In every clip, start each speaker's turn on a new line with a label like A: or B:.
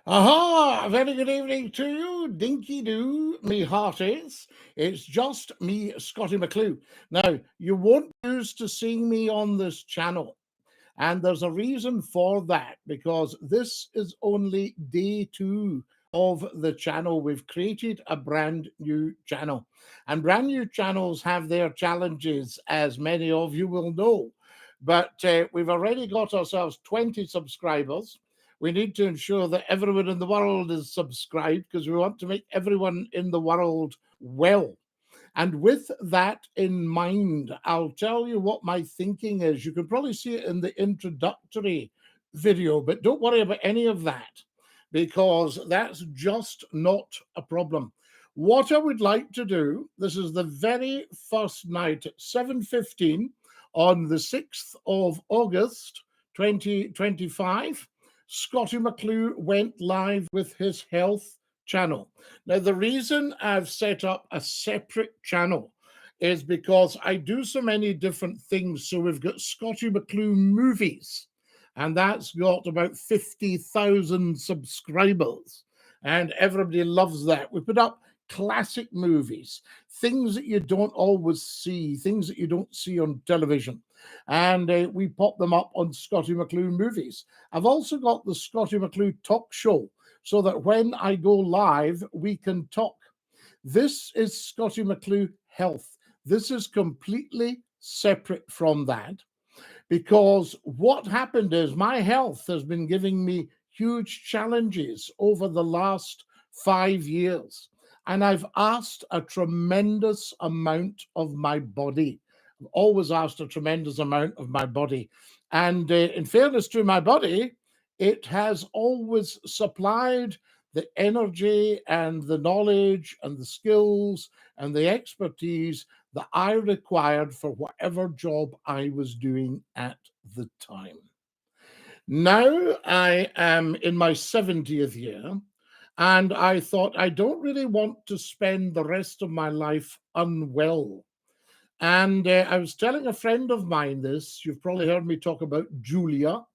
A: Aha! Very good evening to you, dinky do, me hearties. It's just me, Scottie McClue. Now, you won't be used to seeing me on this channel, and there's a reason for that, because this is only day 2 of the channel. We've created a brand new channel, and brand new channels have their challenges, as many of you will know. But we've already got ourselves 20 subscribers. We need to ensure that everyone in the world is subscribed because we want to make everyone in the world well. And with that in mind, I'll tell you what my thinking is. You can probably see it in the introductory video, but don't worry about any of that because that's just not a problem. What I would like to do, this is the very first night at 7:15 on the 6th of August, 2025. Scottie McClue went live with his health channel. Now, the reason I've set up a separate channel is because I do so many different things. So we've got Scottie McClue Movies, and that's got about 50,000 subscribers, and everybody loves that. We put up classic movies, things that you don't always see, things that you don't see on television, and we pop them up on Scottie McClue Movies. I've also got the Scottie McClue Talk Show, so that when I go live, we can talk. This is Scottie McClue Health. This is completely separate from that, because what happened is my health has been giving me huge challenges over the last 5 years. And I've asked a tremendous amount of my body. I've always asked a tremendous amount of my body. And in fairness to my body, it has always supplied the energy and the knowledge and the skills and the expertise that I required for whatever job I was doing at the time. Now I am in my 70th year, and I thought I don't really want to spend the rest of my life unwell. And I was telling a friend of mine this. You've probably heard me talk about Julia.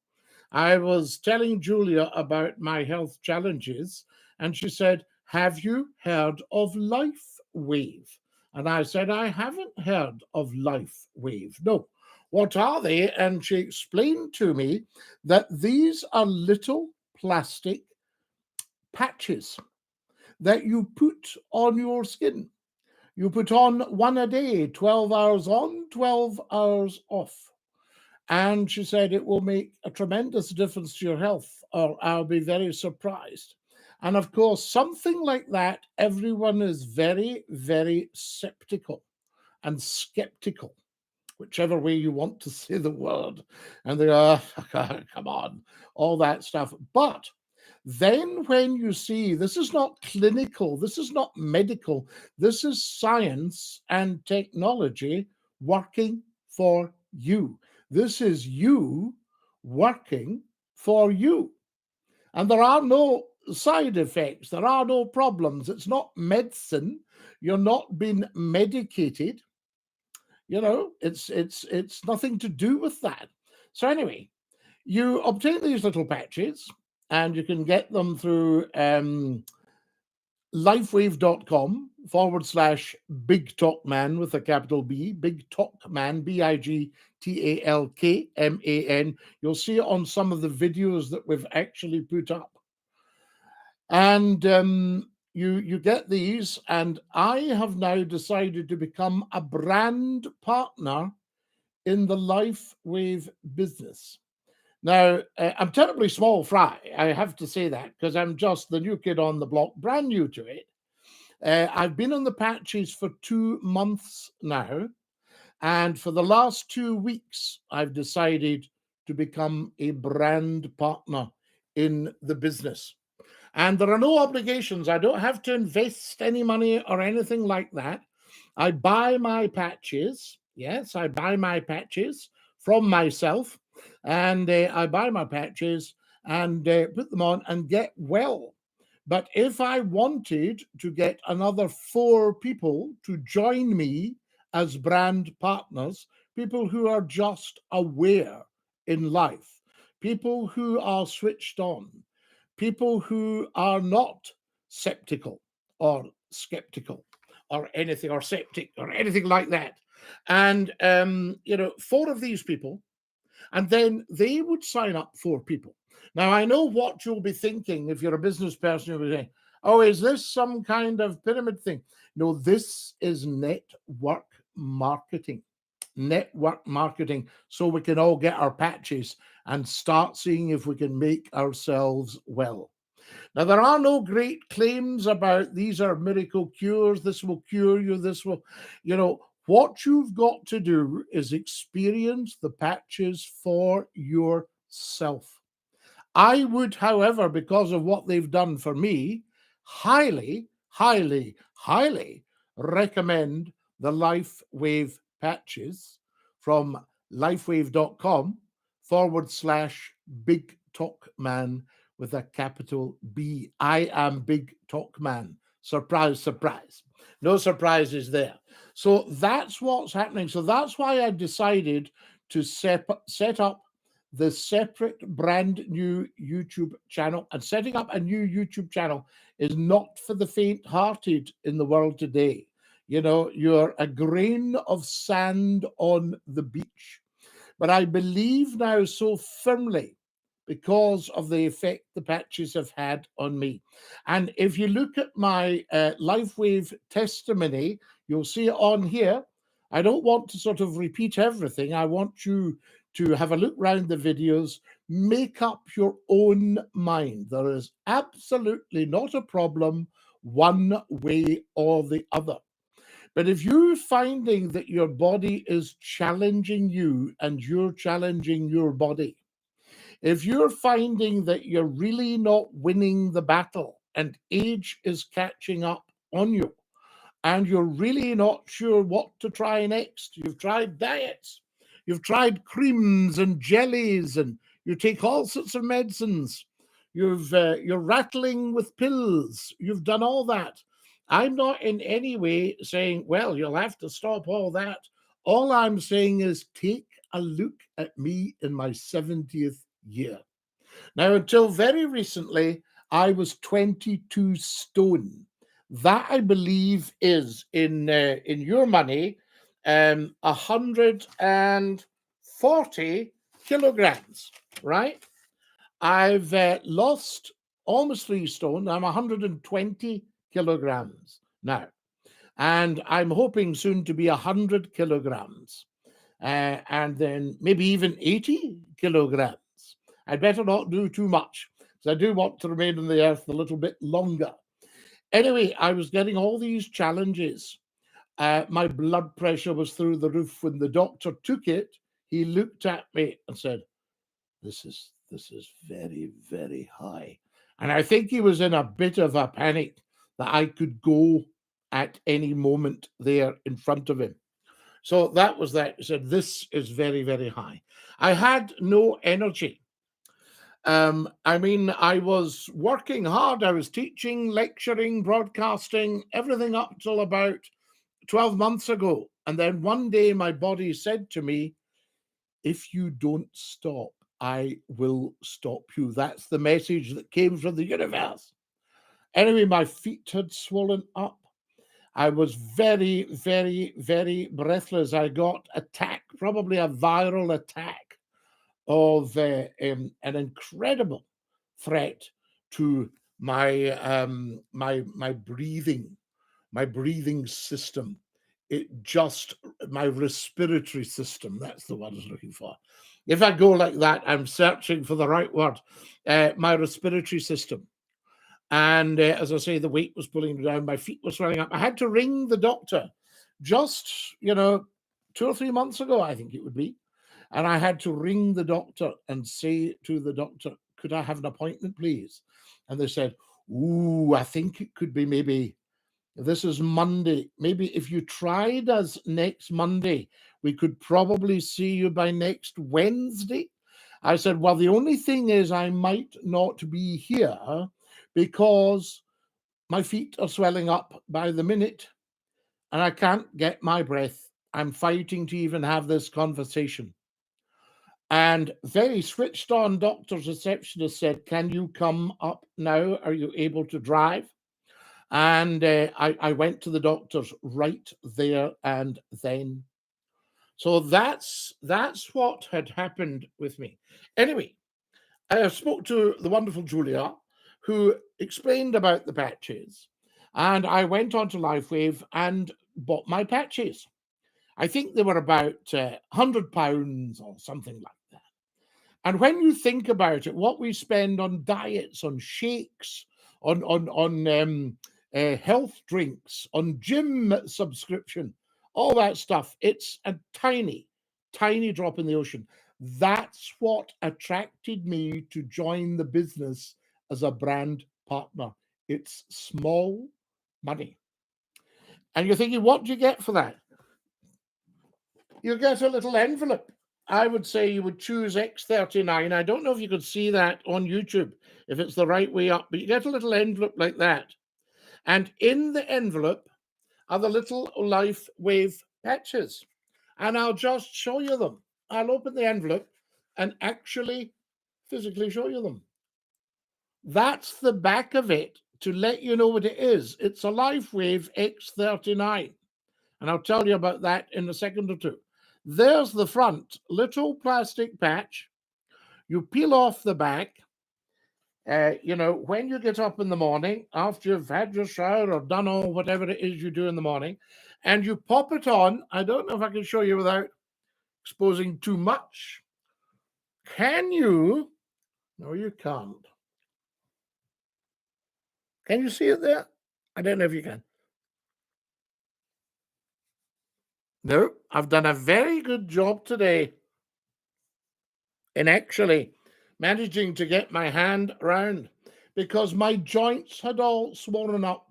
A: I was telling Julia about my health challenges, and she said, "Have you heard of Life Wave?" And I said, "I haven't heard of Life Wave. No. What are they?" And she explained to me that these are little plastic patches that you put on your skin. You put on one a day, 12 hours on, 12 hours off. And she said it will make a tremendous difference to your health, or I'll be very surprised. And of course, something like that, everyone is very, very skeptical and skeptical, whichever way you want to say the word. And they go, "Oh, come on," all that stuff. But then when you see this is not clinical, this is not medical, this is science and technology working for you. This is you working for you. And there are no side effects, there are no problems. It's not medicine. You're not being medicated. It's nothing to do with that. So anyway, you obtain these little patches, and you can get them through lifewave.com/Big Talk Man with a capital B, Big Talk Man, BIGTALKMAN. You'll see it on some of the videos that we've actually put up. And you get these, and I have now decided to become a brand partner in the Life Wave business. Now, I'm terribly small fry. I have to say that because I'm just the new kid on the block, brand new to it. I've been on the patches for 2 months now. And for the last 2 weeks, I've decided to become a brand partner in the business. And there are no obligations. I don't have to invest any money or anything like that. I buy my patches. Yes, I buy my patches from myself. And I buy my patches and put them on and get well. But if I wanted to get another 4 people to join me as brand partners, people who are just aware in life, people who are switched on, people who are not septical or skeptical or anything, or septic or anything like that. And, 4 of these people, and then they would sign up 4 people. Now, I know what you'll be thinking if you're a business person. You'll be saying, oh, is this some kind of pyramid thing? No, this is network marketing. Network marketing, so we can all get our patches and start seeing if we can make ourselves well. Now, there are no great claims about these are miracle cures, this will cure you, this will, what you've got to do is experience the patches for yourself. I would, however, because of what they've done for me, highly, highly, highly recommend the LifeWave patches from lifewave.com/Big Talk Man with a capital B. I am Big Talk Man. Surprise, surprise. No surprises there. So that's what's happening. So that's why I decided to set up the separate brand new YouTube channel. And setting up a new YouTube channel is not for the faint-hearted in the world today. You're a grain of sand on the beach. But I believe now so firmly, because of the effect the patches have had on me. And if you look at my LifeWave testimony, you'll see it on here. I don't want to sort of repeat everything. I want you to have a look around the videos, make up your own mind. There is absolutely not a problem one way or the other. But if you're finding that your body is challenging you and you're challenging your body, if you're finding that you're really not winning the battle and age is catching up on you, and you're really not sure what to try next, you've tried diets, you've tried creams and jellies, and you take all sorts of medicines, you're rattling with pills, you've done all that. I'm not in any way saying, well, you'll have to stop all that. All I'm saying is take a look at me in my 70th year. Now, until very recently, I was 22 stone. That, I believe, is in your money, 140 kilograms, right? I've lost almost 3 stone. I'm 120 kilograms now, and I'm hoping soon to be 100 kilograms, and then maybe even 80 kilograms. I'd better not do too much, because I do want to remain on the earth a little bit longer. Anyway, I was getting all these challenges. My blood pressure was through the roof. When the doctor took it, he looked at me and said, this is very, very high. And I think he was in a bit of a panic that I could go at any moment there in front of him. So that was that. He said, this is very, very high. I had no energy. I was working hard. I was teaching, lecturing, broadcasting, everything up till about 12 months ago. And then one day my body said to me, if you don't stop, I will stop you. That's the message that came from the universe. Anyway, my feet had swollen up. I was very, very, very breathless. I got attacked, probably a viral attack of an incredible threat to my my breathing system. My respiratory system. That's the word I was looking for. If I go like that, I'm searching for the right word. My respiratory system. And as I say, the weight was pulling me down. My feet were swelling up. I had to ring the doctor just, 2 or 3 months ago, I think it would be. And I had to ring the doctor and say to the doctor, could I have an appointment, please? And they said, ooh, I think it could be maybe, this is Monday. Maybe if you tried us next Monday, we could probably see you by next Wednesday. I said, well, the only thing is I might not be here because my feet are swelling up by the minute and I can't get my breath. I'm fighting to even have this conversation. And very switched on doctor's receptionist said, "Can you come up now? Are you able to drive?" And I went to the doctor's right there and then. So that's what had happened with me. Anyway, I spoke to the wonderful Julia, who explained about the patches, and I went on to LifeWave and bought my patches. I think they were about £100 or something like that. And when you think about it, what we spend on diets, on shakes, on health drinks, on gym subscription, all that stuff, it's a tiny, tiny drop in the ocean. That's what attracted me to join the business as a brand partner. It's small money. And you're thinking, what do you get for that? You get a little envelope. I would say you would choose X39. I don't know if you could see that on YouTube, if it's the right way up, but you get a little envelope like that. And in the envelope are the little LifeWave patches. And I'll just show you them. I'll open the envelope and actually physically show you them. That's the back of it to let you know what it is. It's a LifeWave X39. And I'll tell you about that in a second or two. There's the front, little plastic patch. You peel off the back. When you get up in the morning, after you've had your shower or done all whatever it is you do in the morning, and you pop it on. I don't know if I can show you without exposing too much. Can you? No, you can't. Can you see it there? I don't know if you can. No, I've done a very good job today in actually managing to get my hand around, because my joints had all swollen up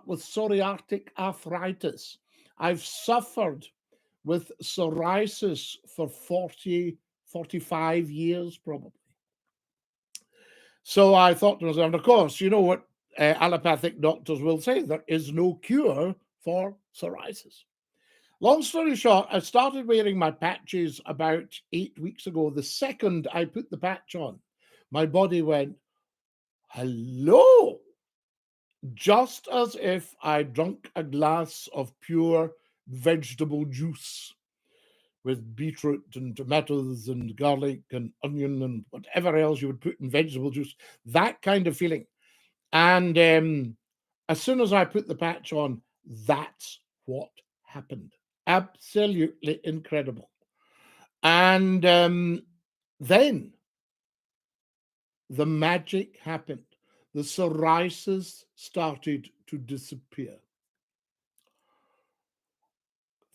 A: with psoriatic arthritis. I've suffered with psoriasis for 45 years probably. So I thought to myself, and of course, you know what allopathic doctors will say, there is no cure for psoriasis. Long story short, I started wearing my patches about 8 weeks ago. The second I put the patch on, my body went, hello, just as if I drunk a glass of pure vegetable juice with beetroot and tomatoes and garlic and onion and whatever else you would put in vegetable juice, that kind of feeling. And as soon as I put the patch on, that's what happened. Absolutely incredible. And then the magic happened. The psoriasis started to disappear.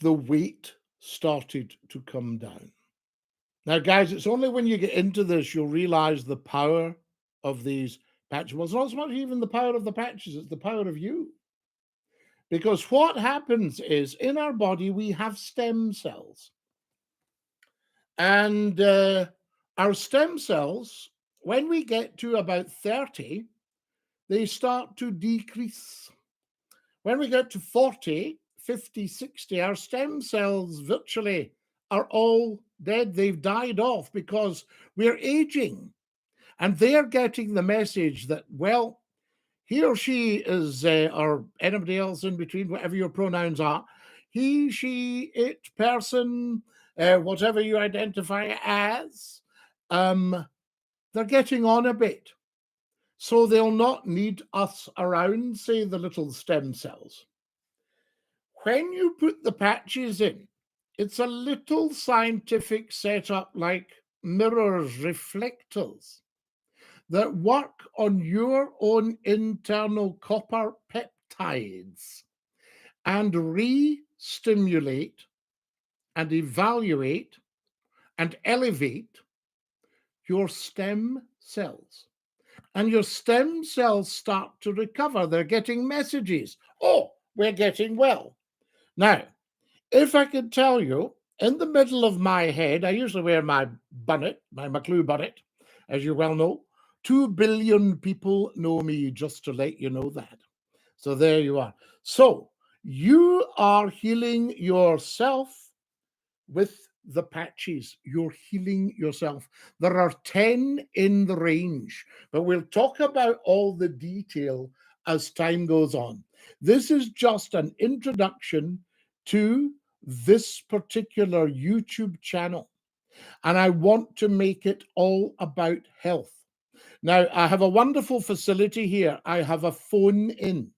A: The weight started to come down. Now, guys, it's only when you get into this you'll realize the power of these patches. Well, it's not so much even the power of the patches, it's the power of you. Because what happens is, in our body, we have stem cells. And our stem cells, when we get to about 30, they start to decrease. When we get to 40, 50, 60, our stem cells virtually are all dead. They've died off because we're aging. And they're getting the message that, well, he or she is, or anybody else in between, whatever your pronouns are, he, she, it, person, whatever you identify as, they're getting on a bit. So they'll not need us around, say the little stem cells. When you put the patches in, it's a little scientific setup like mirrors, reflectors, that work on your own internal copper peptides and re-stimulate and evaluate and elevate your stem cells. And your stem cells start to recover. They're getting messages. Oh, we're getting well. Now, if I could tell you, in the middle of my head, I usually wear my bonnet, my McCLUE bonnet, as you well know. 2 billion people know me, just to let you know that. So there you are. So you are healing yourself with the patches. You're healing yourself. There are 10 in the range, but we'll talk about all the detail as time goes on. This is just an introduction to this particular YouTube channel, and I want to make it all about health. Now, I have a wonderful facility here. I have a phone in.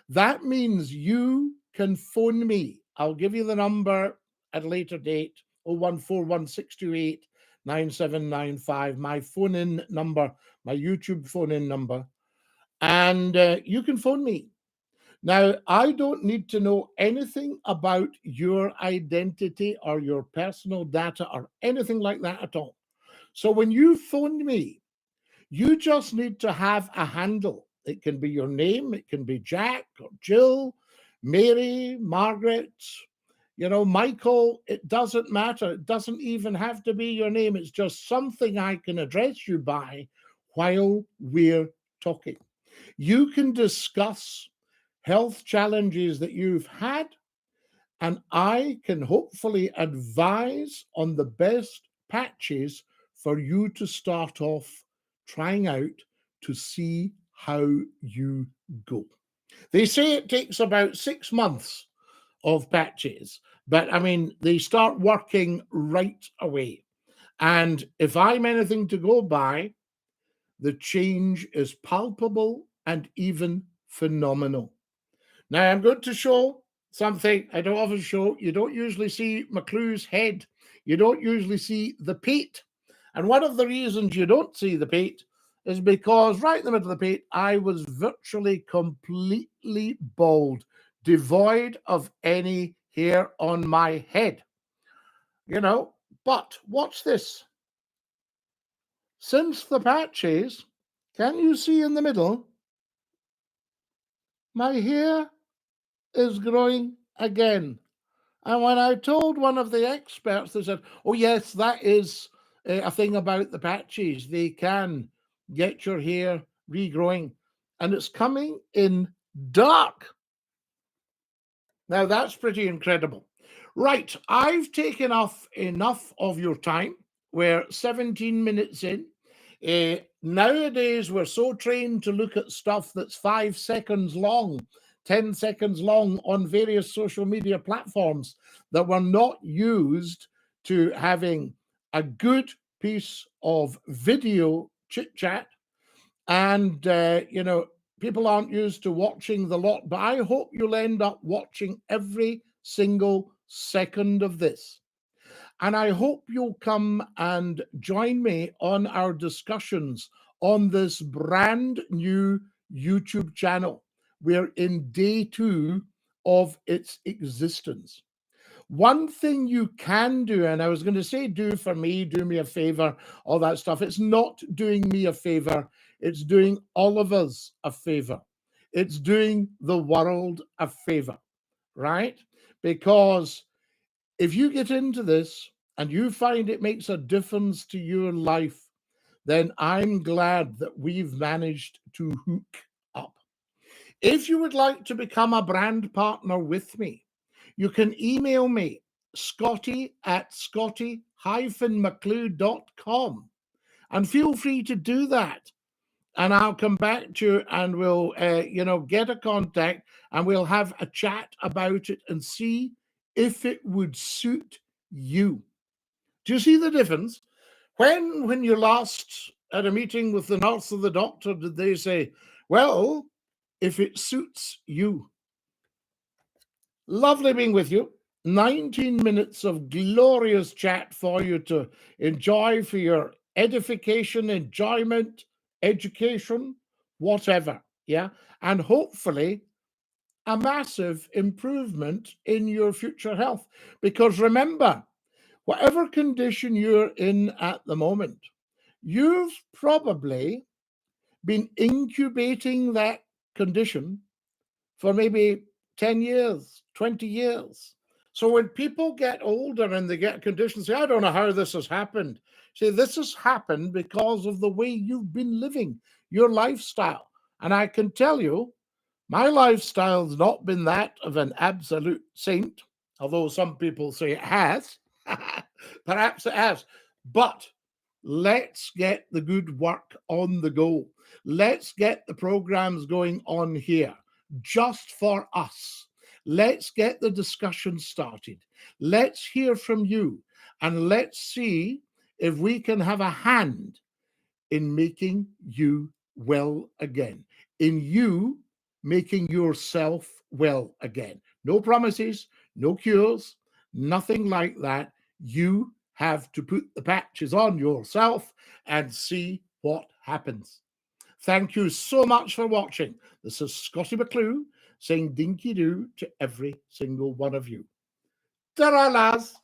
A: That means you can phone me. I'll give you the number at a later date, 01416289795, my phone in number, my YouTube phone in number, and you can phone me. Now, I don't need to know anything about your identity or your personal data or anything like that at all. So when you phone me, you just need to have a handle. It can be your name, it can be Jack or Jill, Mary, Margaret, Michael. It doesn't matter. It doesn't even have to be your name. It's just something I can address you by while we're talking. You can discuss health challenges that you've had, and I can hopefully advise on the best patches for you to start off trying out to see how you go. They say it takes about 6 months of patches, but I mean, they start working right away. And if I'm anything to go by, the change is palpable and even phenomenal. Now, I'm going to show something I don't often show. You don't usually see McCLUE's head. You don't usually see the pate. And one of the reasons you don't see the pate is because right in the middle of the pate, I was virtually completely bald, devoid of any hair on my head. But watch this. Since the patches, can you see in the middle? My hair is growing again. And when I told one of the experts, they said, oh, yes, that is a thing about the patches. They can get your hair regrowing, and it's coming in dark. Now, that's pretty incredible. Right, I've taken off enough of your time. We're 17 minutes in. Nowadays, we're so trained to look at stuff that's 5 seconds long, 10 seconds long on various social media platforms that we're not used to having a good piece of video chit chat. And, people aren't used to watching the lot, but I hope you'll end up watching every single second of this. And I hope you'll come and join me on our discussions on this brand new YouTube channel. We're in day 2 of its existence. One thing you can do, and I was going to say do for me, do me a favor, all that stuff. It's not doing me a favor. It's doing all of us a favor. It's doing the world a favor, right? Because if you get into this and you find it makes a difference to your life, then I'm glad that we've managed to hook up. If you would like to become a brand partner with me, you can email me, scottie@scottie-mcclue.com, and feel free to do that. And I'll come back to you and we'll, get a contact and we'll have a chat about it and see if it would suit you. Do you see the difference? When you last at a meeting with the nurse or the doctor, did they say, well, if it suits you? Lovely being with you. 19 minutes of glorious chat for you to enjoy for your edification, enjoyment, education, whatever. Yeah. And hopefully a massive improvement in your future health. Because remember, whatever condition you're in at the moment, you've probably been incubating that condition for maybe 10 years, 20 years. So when people get older and they get conditions, say, I don't know how this has happened. Say, this has happened because of the way you've been living, your lifestyle. And I can tell you, my lifestyle's not been that of an absolute saint, although some people say it has. Perhaps it has. But let's get the good work on the go. Let's get the programs going on here just for us. Let's get the discussion started. Let's hear from you, and let's see if we can have a hand in making you well again, in you making yourself well again. No promises, no cures, nothing like that. You have to put the patches on yourself and see what happens. Thank you so much for watching. This is Scottie McClue saying dinky-doo to every single one of you. Ta-ra, lads.